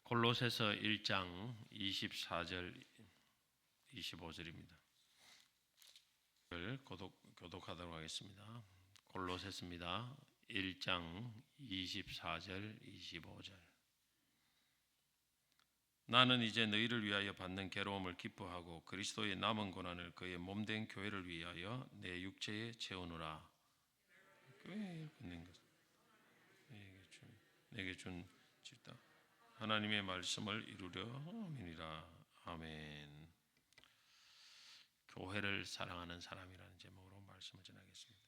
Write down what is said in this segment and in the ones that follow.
골로새서 1장 24절 25절입니다. 교독하도록 하겠습니다. 골로새서입니다. 1장 24절 25절. 나는 이제 너희를 위하여 받는 괴로움을 기뻐하고 그리스도의 남은 고난을 그의 몸된 교회를 위하여 내 육체에 채우노라. 교회에 끝낸 것. 내게 준 질다. 하나님의 말씀을 이루려 함이니라. 아멘. 교회를 사랑하는 사람이라는 제목으로 말씀을 전하겠습니다.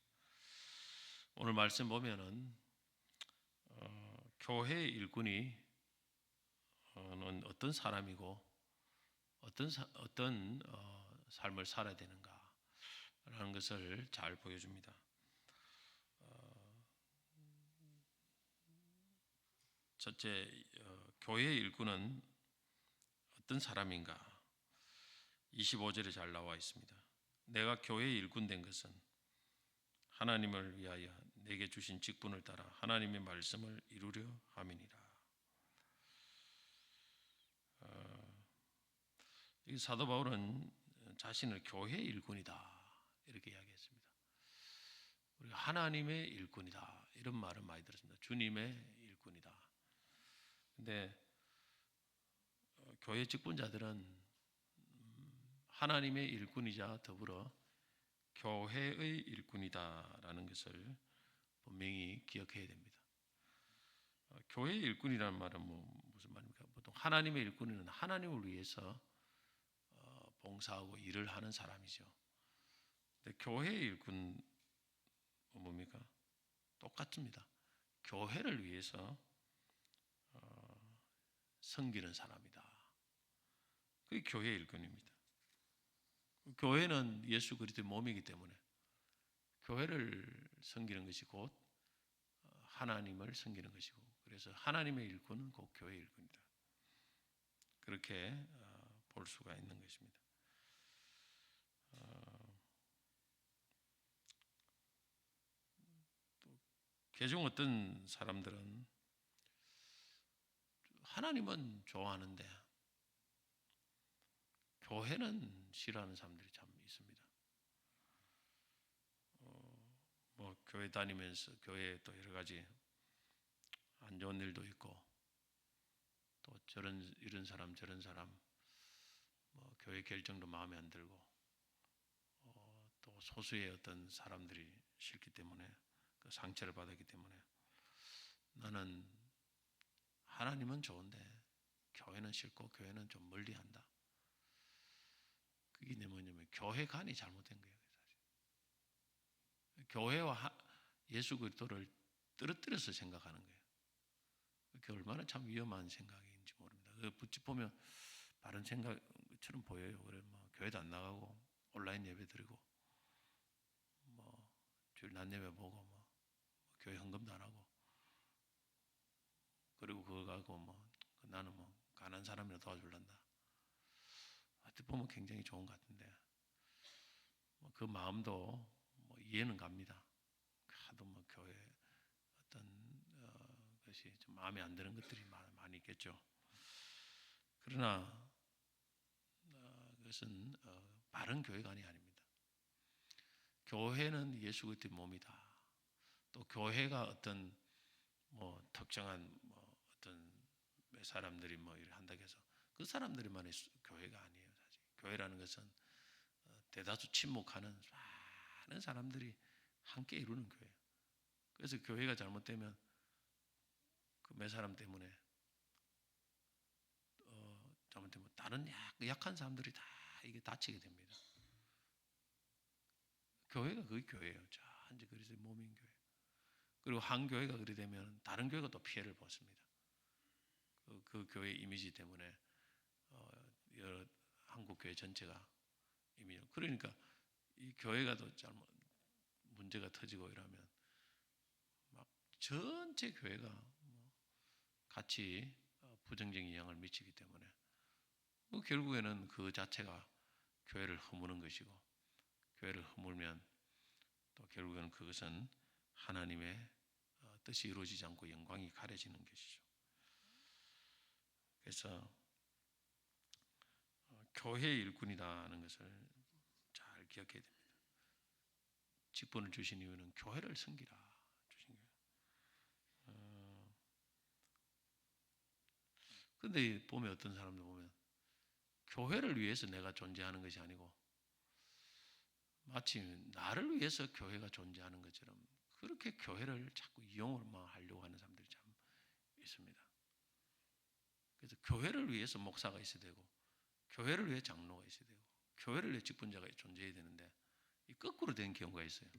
오늘 말씀 보면은 교회의 일꾼이 어떤 사람이고 어떤 삶을 살아야 되는가라는 것을 잘 보여줍니다. 첫째, 교회의 일꾼은 어떤 사람인가? 25절에 잘 나와 있습니다. 내가 교회의 일꾼 된 것은 하나님을 위하여 내게 주신 직분을 따라 하나님의 말씀을 이루려 함이니라. 이 사도 바울은 자신을 교회의 일꾼이다 이렇게 이야기했습니다. 우리가 하나님의 일꾼이다 이런 말은 많이 들었습니다. 주님의 일꾼이다. 근데 교회 직분자들은 하나님의 일꾼이자 더불어 교회의 일꾼이다라는 것을 분명히 기억해야 됩니다. 교회의 일꾼이라는 말은 무슨 말입니까? 보통 하나님의 일꾼은 하나님을 위해서 봉사하고 일을 하는 사람이죠. 근데 교회의 일꾼은 뭡니까? 똑같습니다. 교회를 위해서 섬기는 사람이다. 그게 교회의 일꾼입니다. 교회는 예수 그리스도의 몸이기 때문에 교회를 섬기는 것이 곧 하나님을 섬기는 것이고, 그래서 하나님의 일꾼은 곧 교회의 일꾼이다. 그렇게 볼 수가 있는 것입니다. 또 개종 어떤 사람들은 하나님은 좋아하는데 교회는 싫어하는 사람들이 참 있습니다. 교회 다니면서 교회에 또 여러 가지 안 좋은 일도 있고, 또 이런 사람 저런 사람, 교회 결정도 마음에 안 들고, 또 소수의 어떤 사람들이 싫기 때문에 그 상처를 받았기 때문에 나는 하나님은 좋은데 교회는 싫고 교회는 좀 멀리한다. 그게 뭐냐면 교회관이 잘못된 거예요. 사실. 교회와 예수 그리스도를 떨어뜨려서 생각하는 거예요. 그게 얼마나 참 위험한 생각인지 모릅니다. 붙이 보면 바른 생각처럼 보여요. 그래 교회도 안 나가고 온라인 예배 드리고 주일 낮 예배 보고 교회 헌금도 안 하고, 그리고 그거 가고 나는 가난한 사람이나 도와주려한다. 어떻게 보면 굉장히 좋은 것 같은데 그 마음도 이해는 갑니다. 하도 교회 어떤 것이 좀 마음에 안 드는 것들이 많이 있겠죠. 그러나 그것은 바른 교회관이 아닙니다. 교회는 예수 그리스도의 몸이다. 또 교회가 어떤 특정한 어떤 사람들이 이렇게 한다고 해서 그 사람들만의 교회가 아니에요. 사실 교회라는 것은 대다수 침묵하는 많은 사람들이 함께 이루는 교회예요. 그래서 교회가 잘못되면 그 몇 사람 때문에 잘못되면 다른 약한 사람들이 다 이게 다치게 됩니다. 교회가 그게 교회예요. 이제 그래서 몸인 교회. 그리고 한 교회가 그리 되면 다른 교회가 또 피해를 받습니다. 그 교회 이미지 때문에 여러 한국 교회 전체가 이미지. 그러니까 이 교회가 또 잘못 문제가 터지고 이러면 막 전체 교회가 같이 부정적인 영향을 미치기 때문에 결국에는 그 자체가 교회를 허무는 것이고, 교회를 허물면 또 결국에는 그것은 하나님의 뜻이 이루어지지 않고 영광이 가려지는 것이죠. 그래서 교회 일꾼이라는 것을 잘 기억해야 됩니다. 직분을 주신 이유는 교회를 섬기라 주신 거예요. 근데 보면 어떤 사람들 보면 교회를 위해서 내가 존재하는 것이 아니고 마치 나를 위해서 교회가 존재하는 것처럼 그렇게 교회를 자꾸 이용을만 하려고 하는 사람들이 참 있습니다. 그래서 교회를 위해서 목사가 있어야 되고 교회를 위해 장로가 있어야 되고 교회를 위해 직분자가 존재해야 되는데 이 거꾸로 된 경우가 있어요.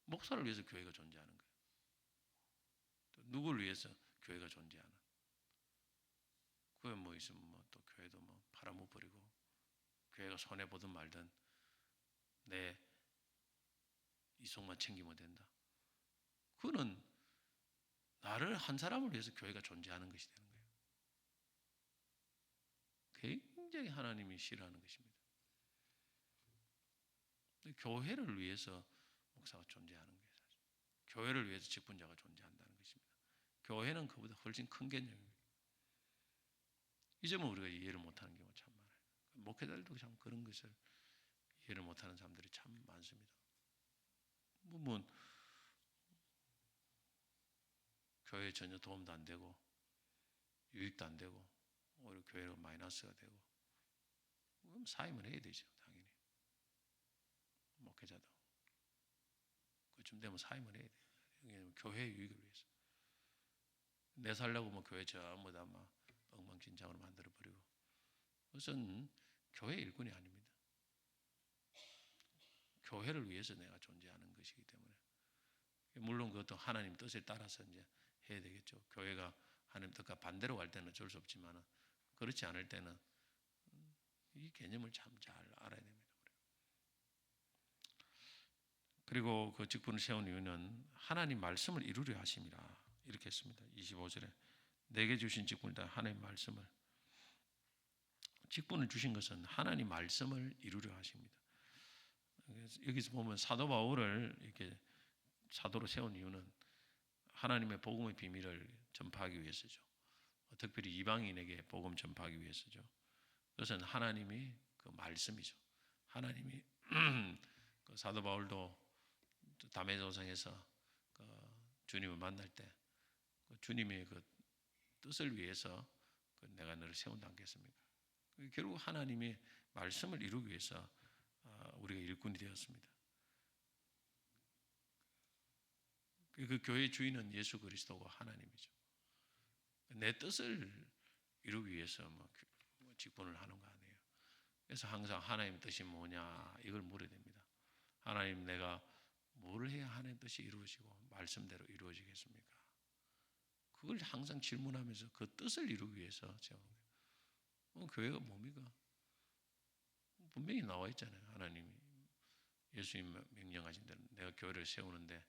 목사를 위해서 교회가 존재하는 거예요. 또 누구를 위해서 교회가 존재하는. 그게 뭐 있으면 뭐 또 교회도 뭐 팔아먹버리고 교회가 손해 보든 말든 내 이속만 챙기면 된다. 그거는 나를 한 사람을 위해서 교회가 존재하는 것이 되는 거예요. 굉장히 하나님이 싫어하는 것입니다. 교회를 위해서 목사가 존재하는 거예요. 사실. 교회를 위해서 직분자가 존재한다는 것입니다. 교회는 그보다 훨씬 큰 개념입니다. 이 점은 우리가 이해를 못하는 경우가 참 많아요. 목회자들도 참 그런 것을 이해를 못하는 사람들이 참 많습니다. 뭐 교회에 전혀 도움도 안 되고 유익도 안 되고 오히려 교회가 마이너스가 되고 그럼 사임을 해야 되죠. 당연히 목회자도 그쯤 되면 사임을 해야 돼요. 왜냐하면 교회 유익을 위해서 내 살려고 뭐 교회 전부 다 막 엉망진창으로 만들어버리고 그것은 교회 일꾼이 아닙니다. 교회를 위해서 내가 존재하는 것이기 때문에 물론 그것도 하나님 뜻에 따라서 이제 해야 되겠죠. 교회가 하나님 뜻과 반대로 갈 때는 어쩔 수 없지만 그렇지 않을 때는 이 개념을 참 잘 알아야 됩니다. 그리고 그 직분을 세운 이유는 하나님 말씀을 이루려 하심이라 이렇게 했습니다. 25절에 내게 주신 직분을 다 하나님 말씀을 직분을 주신 것은 하나님 말씀을 이루려 하십니다. 여기서 보면 사도 바울을 이렇게 사도로 세운 이유는 하나님의 복음의 비밀을 전파하기 위해서죠. 특별히 이방인에게 복음 전파하기 위해서죠. 그것은 하나님이 그 말씀이죠. 하나님이 그 사도 바울도 다메섹에서 그 주님을 만날 때 그 주님의 그 뜻을 위해서 그 내가 너를 세운다 않겠습니까? 결국 하나님이 말씀을 이루기 위해서 우리가 일꾼이 되었습니다. 그 교회의 주인은 예수 그리스도가 하나님이죠. 내 뜻을 이루기 위해서 뭐 직분을 하는 거 아니에요. 그래서 항상 하나님 뜻이 뭐냐 이걸 물어야 됩니다. 하나님 내가 뭘 해야 하나님 뜻이 이루어지고 말씀대로 이루어지겠습니까? 그걸 항상 질문하면서 그 뜻을 이루기 위해서 세우는 거예요. 교회가 뭡니까? 분명히 나와 있잖아요. 하나님이 예수님 명령하신 대로 내가 교회를 세우는데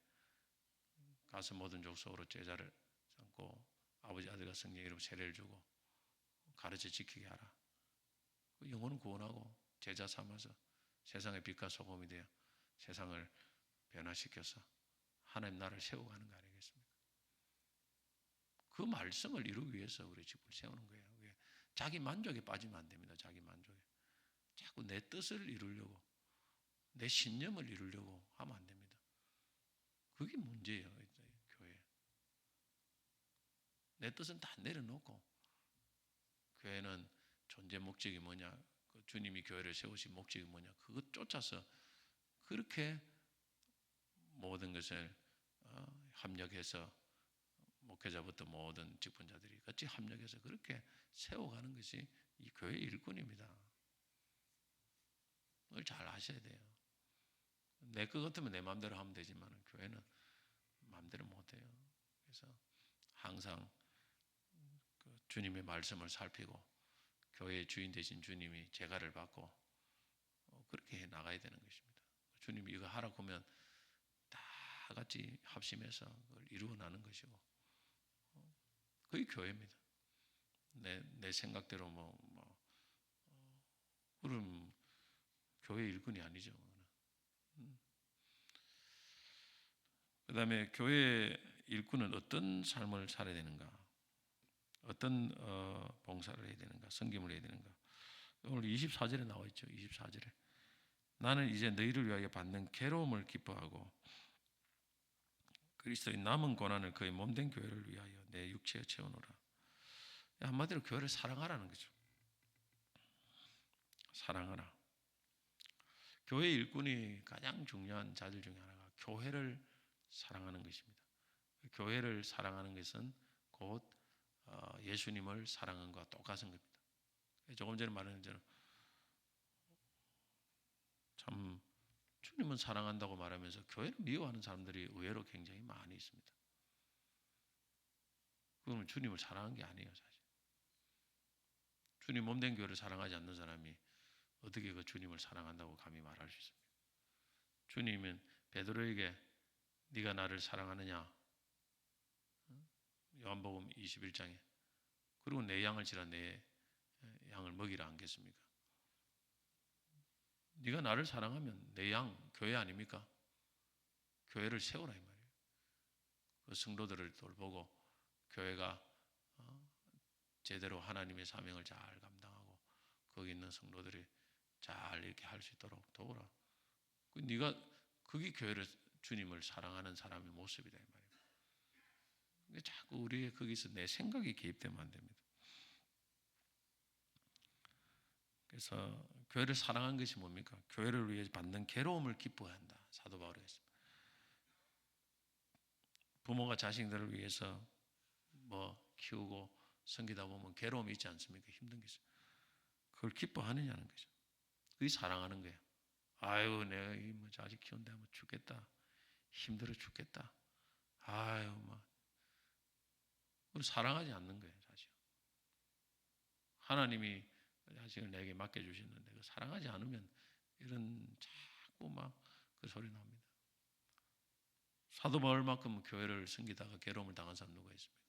가서 모든 족속으로 제자를 삼고 아버지 아들과 성령 이름 세례를 주고 가르쳐 지키게 하라. 영혼은 구원하고 제자 삼아서 세상의 빛과 소금이 되어 세상을 변화시켜서 하나님 나라를 세워가는 거 아니겠습니까? 그 말씀을 이루기 위해서 우리 집을 세우는 거예요. 자기 만족에 빠지면 안 됩니다. 자기 만족에. 자꾸 내 뜻을 이루려고 내 신념을 이루려고 하면 안 됩니다. 그게 문제예요. 교회. 내 뜻은 다 내려놓고 교회는 존재 목적이 뭐냐 그 주님이 교회를 세우신 목적이 뭐냐 그것 쫓아서 그렇게 모든 것을 합력해서 목회자부터 모든 직분자들이 같이 합력해서 그렇게 세워가는 것이 이 교회 일꾼입니다. 그걸 잘 아셔야 돼요. 내 것 같으면 내 마음대로 하면 되지만 교회는 마음대로 못해요. 그래서 항상 그 주님의 말씀을 살피고 교회의 주인 되신 주님이 제가를 받고 그렇게 해 나가야 되는 것입니다. 주님이 이거 하라고 하면 다 같이 합심해서 그걸 이루어 나는 것이고 그게 교회입니다. 내 생각대로 그럼 교회 일꾼이 아니죠. 그 다음에 교회 일꾼은 어떤 삶을 살아야 되는가? 어떤 봉사를 해야 되는가, 섬김을 해야 되는가. 오늘 24절에 나와 있죠. 24절에 나는 이제 너희를 위하여 받는 괴로움을 기뻐하고 그리스도의 남은 고난을 그의 몸된 교회를 위하여 내 육체에 채우노라. 한마디로 교회를 사랑하라는 거죠. 사랑하라. 교회 일꾼이 가장 중요한 자질 중에 하나가 교회를 사랑하는 것입니다. 교회를 사랑하는 것은 곧 예수님을 사랑한 것과 똑같은 겁니다. 조금 전에 말한 것처럼 참 주님은 사랑한다고 말하면서 교회를 미워하는 사람들이 의외로 굉장히 많이 있습니다. 그건 주님을 사랑한 게 아니에요, 사실. 주님 몸된 교회를 사랑하지 않는 사람이 어떻게 그 주님을 사랑한다고 감히 말할 수 있습니까? 주님은 베드로에게 네가 나를 사랑하느냐? 요한복음 21장에 그리고 내 양을 치라 내 양을 먹이라 안겠습니까? 네가 나를 사랑하면 내 양 교회 아닙니까? 교회를 세우라 이 말이에요. 그 성도들을 돌보고 교회가 제대로 하나님의 사명을 잘 감당하고 거기 있는 성도들이 잘 이렇게 할 수 있도록 도우라. 네가 그게 교회를 주님을 사랑하는 사람의 모습이다 이 말이에요. 자꾸 우리의 거기서 내 생각이 개입되면 안 됩니다. 그래서 교회를 사랑한 것이 뭡니까? 교회를 위해 받는 괴로움을 기뻐한다. 사도 바울이 했습니다. 부모가 자식들을 위해서 뭐 키우고 섬기다 보면 괴로움이 있지 않습니까? 힘든 게 있어요. 그걸 기뻐하느냐는 거죠. 그게 사랑하는 거예요. 아유, 내가 이 뭐 자식 키운다 뭐 죽겠다. 힘들어 죽겠다. 아유, 뭐 사랑하지 않는 거예요, 사실. 하나님이 자식을 내게 맡겨주시는데 그 사랑하지 않으면 이런 자꾸 막 그 소리 납니다. 사도 바울만큼 교회를 섬기다가 괴로움을 당한 사람 누가 있습니까?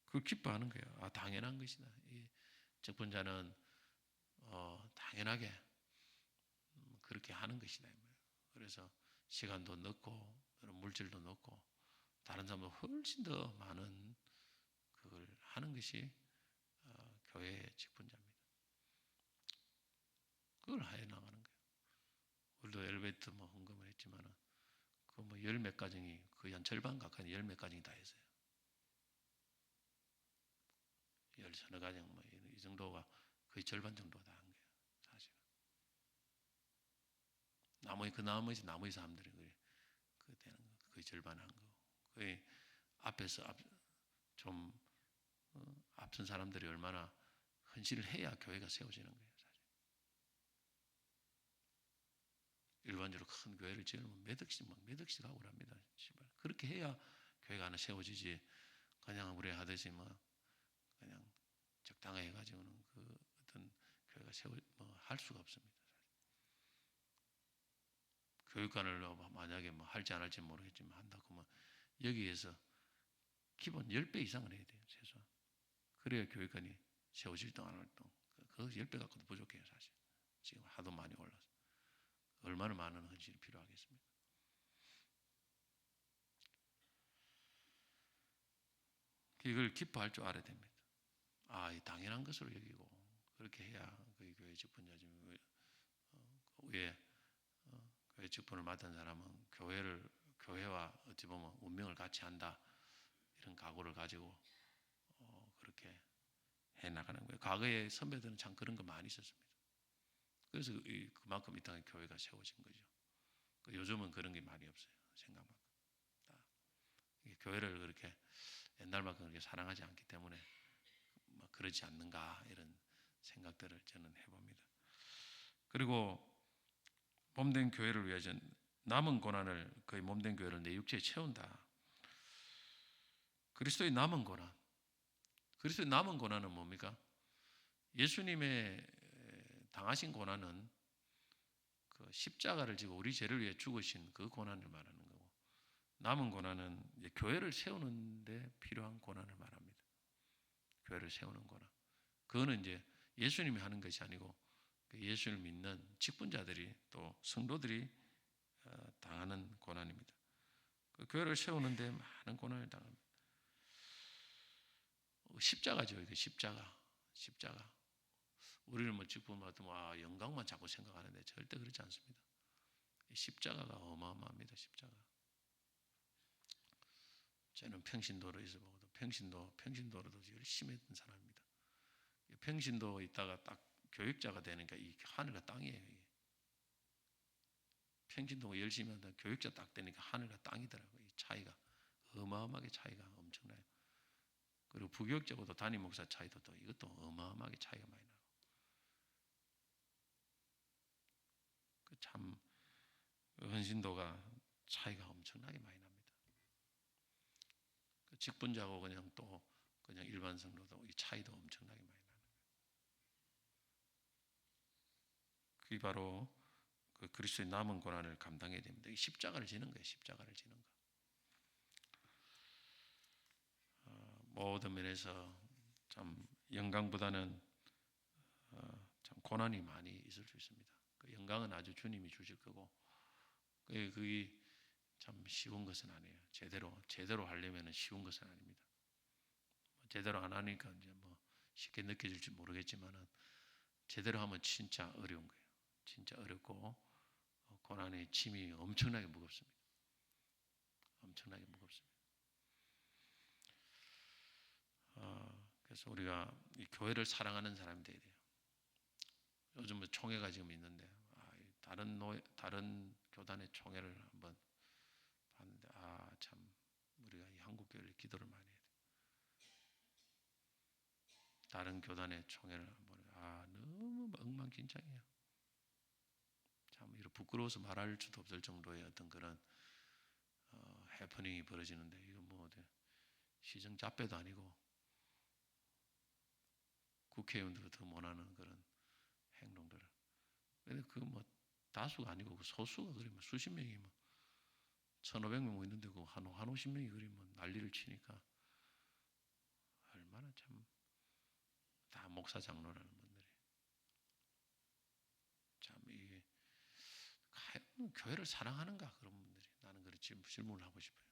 그걸 기뻐하는 거예요. 아, 당연한 것이다. 이 적분자는 당연하게 그렇게 하는 것이다. 그래서 시간도 넣고 물질도 넣고 다른 사람보다 훨씬 더 많은 그걸 하는 것이 교회의 직분자입니다. 그걸 해 나가는 거예요. 우리도 엘리베이터 뭐 헌금을 했지만은 그 뭐 열 몇 가정이 거의 한 절반 가까이 열 몇 가정이 다 했어요. 열 서너 가정 뭐 이 정도가 거의 절반 정도가 다 한 거예요. 사실은 나머지 사람들이 그 되는 거 거의 절반 한 거. 거의 앞에서 좀 앞선 사람들이 얼마나 헌신을 해야 교회가 세워지는 거예요. 사실. 일반적으로 큰 교회를 지으면 몇 억씩 하고 합니다. 그렇게 해야 교회가 하나 세워지지. 그냥 우리 하듯이 뭐 그냥 적당하게 해가지고는 그 어떤 교회가 할 수가 없습니다. 교육관을 만약에 뭐 할지 안 할지 모르겠지만 한다고 하면 여기에서 기본 10배 이상을 해야 돼요. 최소한. 그래야 교육관이 세워질 동 안 할 동. 그 10배 갖고도 부족해요. 사실. 지금 하도 많이 올라서. 얼마나 많은 헌신이 필요하겠습니까? 이걸 기뻐할 줄 알아야 됩니다. 아, 이 당연한 것으로 여기고 그렇게 해야 그 교회 직분자지. 위에 교회 직분을 맡은 사람은 교회와 어찌 보면 운명을 같이 한다 이런 각오를 가지고 그렇게 해 나가는 거예요. 과거에 선배들은 참 그런 거 많이 있었습니다. 그래서 그만큼 이 땅에 교회가 세워진 거죠. 요즘은 그런 게 많이 없어요. 생각만큼. 교회를 그렇게 옛날만큼 그렇게 사랑하지 않기 때문에 뭐 그렇지 않는가 이런 생각들을 저는 해봅니다. 그리고 몸된 교회를 위해서 남은 고난을 그의 몸된 교회를 내 육체에 채운다. 그리스도의 남은 고난. 그리스도의 남은 고난은 뭡니까? 예수님의 당하신 고난은 그 십자가를 지고 우리 죄를 위해 죽으신 그 고난을 말하는 거고 남은 고난은 이제 교회를 세우는데 필요한 고난을 말합니다. 교회를 세우는 고난. 그거는 이제 예수님이 하는 것이 아니고 예수를 믿는 직분자들이 또 성도들이 당하는 고난입니다. 그 교회를 세우는데 많은 고난을 당합니다. 십자가죠. 이게 십자가. 우리는 뭐 지금 영광만 자꾸 생각하는데 절대 그렇지 않습니다. 십자가가 어마어마합니다. 십자가. 저는 평신도로에서 보고도 평신도로도 열심히 했던 사람입니다. 평신도 있다가 딱 교육자가 되니까 이 하늘과 땅이에요. 이게. 평신도가 열심히 한다 교육자 딱 되니까 하늘과 땅이더라고요. 이 차이가 어마어마하게 차이가 엄청나요. 그리고 부교육자고도 담임 목사 차이도 또 이것도 어마어마하게 차이가 많이 나고. 참 헌신도가 차이가 엄청나게 많이 납니다. 직분자고 그냥 일반 성도도 이 차이도 엄청나게 많이 나는 거예요. 그게 바로 그 그리스도의 남은 고난을 감당해야 됩니다. 이 십자가를 지는 거예요. 십자가를 지는 거. 모든 면에서 참 영광보다는 참 고난이 많이 있을 수 있습니다. 그 영광은 아주 주님이 주실 거고 그게 참 쉬운 것은 아니에요. 제대로 하려면 쉬운 것은 아닙니다. 제대로 안 하니까 이제 뭐 쉽게 느껴질지 모르겠지만은 제대로 하면 진짜 어려운 거예요. 진짜 어렵고 고난의 짐이 엄청나게 무겁습니다. 엄청나게 무겁습니다. 그래서 우리가 이 교회를 사랑하는 사람이 돼야 돼요. 요즘 뭐 총회가 지금 있는데 다른 교단의 총회를 한번 봤는데 참 우리가 이 한국 교회를 기도를 많이 해야 돼요. 다른 교단의 총회를 한번 너무 엉망진창이에요. 참 이렇게 부끄러워서 말할 수도 없을 정도의 어떤 그런 해프닝이 벌어지는데 이거 뭐 시정 잡배도 아니고 국회의원들도 더 못하는 그런 행동들을. 근데 그 뭐 다수가 아니고 그 소수가 그러면 수십 명이 뭐 1,500명 있는데 그 한 50명이 그러면 난리를 치니까 얼마나 참 다 목사 장로라는 분들이 참 이게 교회를 사랑하는가 그런 분들이 나는 그렇지 질문을 하고 싶어요.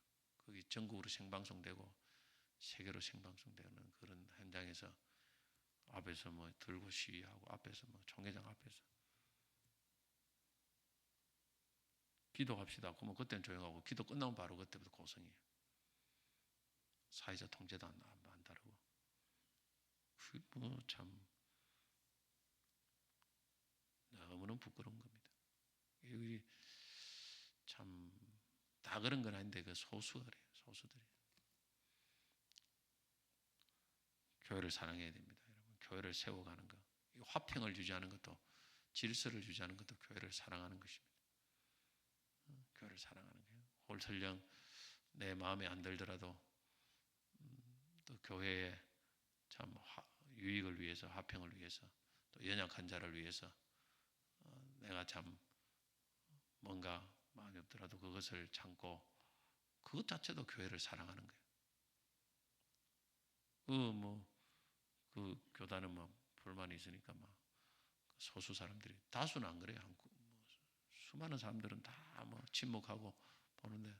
거기 전국으로 생방송되고 세계로 생방송되는 그런 현장에서 앞에서 뭐 들고 시위하고 앞에서 뭐 총회장 앞에서 기도합시다. 그러면 그때는 조용하고 기도 끝나면 바로 그때부터 고성이에요. 사회자 통제도 안 다르고 뭐 참 너무너무 부끄러운 겁니다. 여기 참 다 그런 건 아닌데 그 소수가 그래요. 소수들이 교회를 사랑해야 됩니다. 여러분 교회를 세워가는 것, 화평을 유지하는 것도 질서를 유지하는 것도 교회를 사랑하는 것입니다. 교회를 사랑하는 거예요. 홀설령 내 마음에 안 들더라도 또 교회의 참 유익을 위해서 화평을 위해서 또 연약한 자를 위해서 내가 참 뭔가 마음이 없더라도 그것을 참고 그것 자체도 교회를 사랑하는 거예요. 그 교단은 뭐 불만이 있으니까 막 소수 사람들이 다수는 안 그래요. 수많은 사람들은 다 뭐 침묵하고 보는데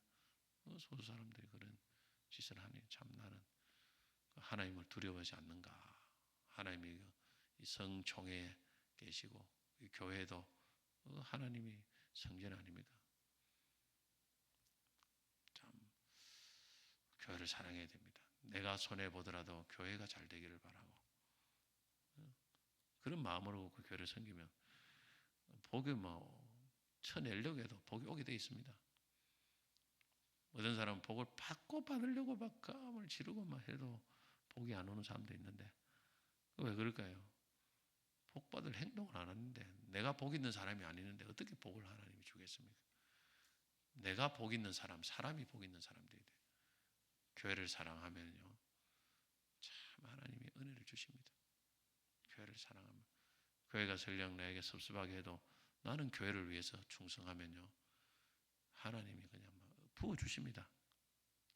소수 사람들이 그런 짓을 하니 참 나는 하나님을 두려워하지 않는가. 하나님이 이 성총회에 계시고 이 교회도 하나님이 성전 아닙니까? 참 교회를 사랑해야 됩니다. 내가 손해 보더라도 교회가 잘 되기를 바라고 그런 마음으로 그 교회를 섬기면 복이 뭐 쳐내려고 해도 복이 오게 돼 있습니다. 어떤 사람은 복을 받으려고 막 까움을 지르고 막 해도 복이 안 오는 사람도 있는데 왜 그럴까요? 복 받을 행동을 안 하는데 내가 복 있는 사람이 아니는데 어떻게 복을 하나님이 주겠습니까? 내가 복 있는 사람이 복 있는 사람들이 돼요. 교회를 사랑하면요 참 하나님이 은혜를 주십니다. 교회를 사랑하면 교회가 설령 나에게 섭섭하게 해도 나는 교회를 위해서 충성하면요 하나님이 그냥 부어주십니다.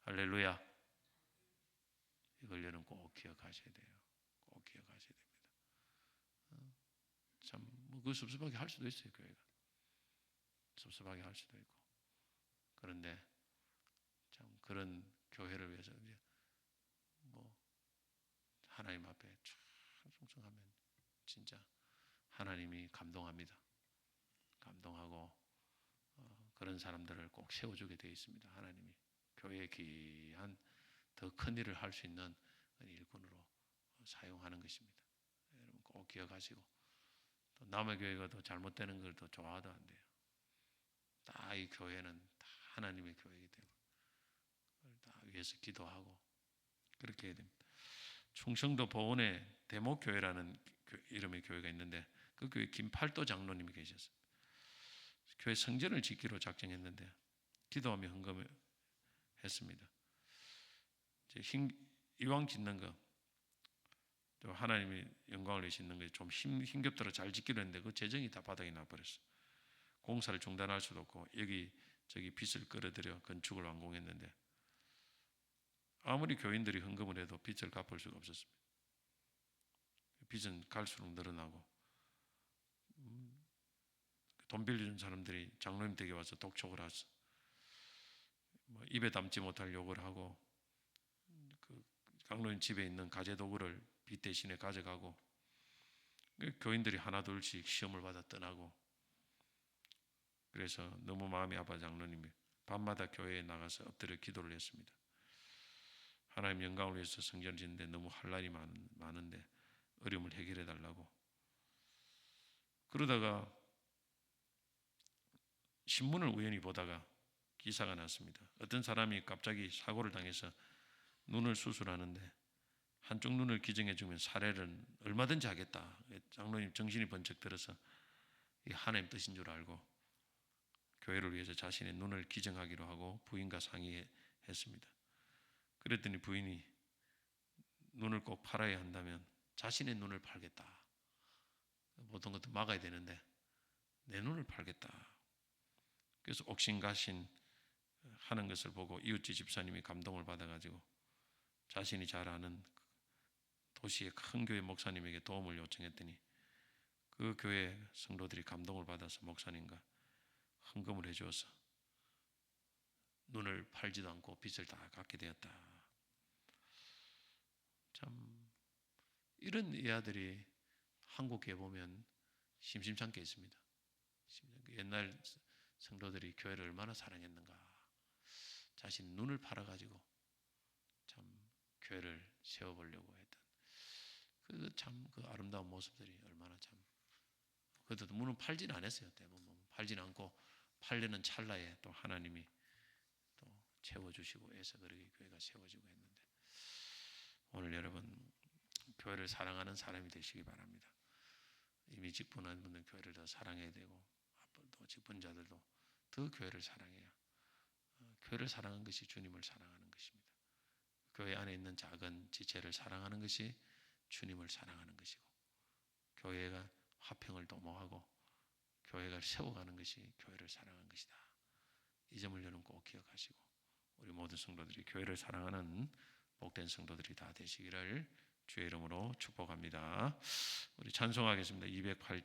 할렐루야. 이걸 여러분 꼭 기억하셔야 돼요. 꼭 기억하셔야 됩니다. 그 섭섭하게 할 수도 있어요. 교회가 섭섭하게 할 수도 있고 그런데 참 그런 교회를 위해서 이제 진짜 하나님이 감동합니다. 감동하고 그런 사람들을 꼭 세워주게 되어 있습니다. 하나님이 교회의 귀한 더 큰 일을 할 수 있는 일꾼으로 사용하는 것입니다. 여러분 꼭 기억하시고, 또 남의 교회가 더 잘못되는 걸 더 좋아도 안 돼요. 다 이 교회는 다 하나님의 교회이기 때문에 다 위해서 기도하고 그렇게 해야 됩니다. 충청도 보은에 대목교회라는 이름의 교회가 있는데 그 교회 김팔도 장로님이 계셨어요. 교회 성전을 짓기로 작정했는데 기도하며 헌금했습니다. 이왕 짓는 거, 또 하나님이 영광을 위해 짓는 게 좀 힘겹도록 잘 짓기로 했는데 그 재정이 다 바닥이 나버렸어요. 공사를 중단할 수도 없고 여기 저기 빚을 끌어들여 건축을 완공했는데 아무리 교인들이 헌금을 해도 빚을 갚을 수가 없었습니다. 빚은 갈수록 늘어나고 돈 빌려준 사람들이 장로님 댁에 와서 독촉을 하서 입에 담지 못할 욕을 하고 그 장로님 집에 있는 가재도구를 빚 대신에 가져가고 교인들이 하나둘씩 시험을 받아 떠나고 그래서 너무 마음이 아파 장로님이 밤마다 교회에 나가서 엎드려 기도를 했습니다. 하나님 영광을 위해서 성전을 짓는데 너무 할 날이 많은데 어려움을 해결해 달라고. 그러다가 신문을 우연히 보다가 기사가 났습니다. 어떤 사람이 갑자기 사고를 당해서 눈을 수술하는데 한쪽 눈을 기증해주면 사례를 얼마든지 하겠다. 장로님 정신이 번쩍 들어서 이 하나님 뜻인 줄 알고 교회를 위해서 자신의 눈을 기증하기로 하고 부인과 상의했습니다. 그랬더니 부인이 눈을 꼭 팔아야 한다면 자신의 눈을 팔겠다. 모든 것도 막아야 되는데 내 눈을 팔겠다. 그래서 옥신가신 하는 것을 보고 이웃집 집사님이 감동을 받아가지고 자신이 잘 아는 도시의 큰 교회 목사님에게 도움을 요청했더니 그 교회 성도들이 감동을 받아서 목사님과 헌금을 해주어서 눈을 팔지도 않고 빚을 다 갚게 되었다. 참 이런 이야들이 한국에 보면 심심찮게 있습니다. 옛날 성도들이 교회를 얼마나 사랑했는가. 자신 눈을 팔아가지고 참 교회를 세워보려고 했던 그 아름다운 모습들이 얼마나 참. 그래도 문은 팔지는 않았어요. 대부분 팔지는 않고 팔려는 찰나에 또 하나님이 또 채워주시고 해서 그렇게 교회가 세워지고 했는데 오늘 여러분 교회를 사랑하는 사람이 되시기 바랍니다. 이미 직분한 분들 교회를 더 사랑해야 되고 앞으로도 직분자들도 더 교회를 사랑해야 교회를 사랑하는 것이 주님을 사랑하는 것입니다. 교회 안에 있는 작은 지체를 사랑하는 것이 주님을 사랑하는 것이고 교회가 화평을 도모하고 교회가 세워가는 것이 교회를 사랑하는 것이다. 이 점을 여러분 꼭 기억하시고 우리 모든 성도들이 교회를 사랑하는 복된 성도들이 다 되시기를 주의 이름으로 축복합니다. 우리 찬송하겠습니다. 208절